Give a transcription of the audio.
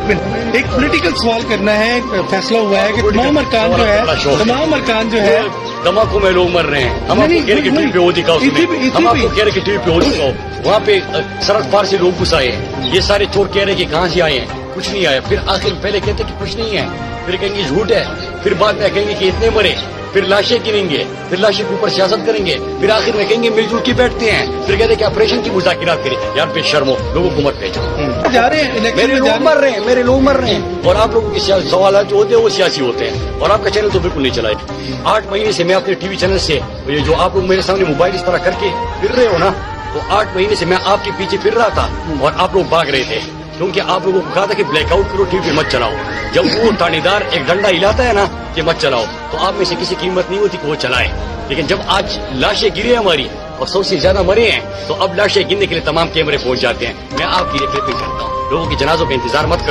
ایک پولیٹیکل سوال کرنا ہے. فیصلہ ہوا ہے کہ تمام ارکان جو ہے دھماکوں میں لوگ مر رہے ہیں. ہم آپ کو کہہ رہے کہ ٹی وی پہ وہ دکھاؤ, ہم آپ کو کہہ رہے کہ ٹی وی پہ وہ دکھاؤ. وہاں پہ سڑک پار سے لوگ گھس آئے ہیں. یہ سارے چور کہہ رہے کہ کہاں سے آئے ہیں, کچھ نہیں آیا. پھر آخر پہلے کہتے کہ کچھ نہیں ہے, پھر کہیں گے جھوٹ ہے, پھر بعد میں کہیں گے کہ اتنے مرے, پھر لاشیں گنیں گے, پھر لاشیں کے اوپر سیاست کریں گے, پھر آخر میں کہیں گے مل جل کے بیٹھتے ہیں, پھر کہتے ہیں کہ آپریشن کی مذاکرات کریں. یار بے شرمو, لوگوں کو مت بھیجو. جا رہے ہیں میرے لوگ مر رہے ہیں اور آپ لوگوں کے سوالات جو ہوتے ہیں وہ سیاسی ہوتے ہیں. اور آپ کا چینل تو بالکل نہیں چلائے. 8 مہینے سے میں اپنے ٹی وی چینل سے, جو آپ لوگ میرے سامنے موبائل اس طرح کر کے پھر رہے ہو نا, تو 8 مہینے سے میں آپ کے پیچھے پھر رہا تھا اور آپ لوگ بھاگ رہے تھے, کیونکہ آپ لوگوں کو کہا تھا کہ بلیک آؤٹ کرو, ٹی وی پہ مت چلاؤ. جب وہ تانے دار ایک ڈنڈا ہلاتا ہے نا کہ مت چلاؤ, تو آپ میں سے کسی کی ہمت نہیں ہوتی کہ وہ چلائے. لیکن جب آج لاشیں گری ہماری اور 100 سے زیادہ مرے ہیں, تو اب لاشیں گرنے کے لیے تمام کیمرے پہنچ جاتے ہیں. میں آپ کی ریٹ کرتا ہوں, لوگوں کے جنازوں کا انتظار مت کرو.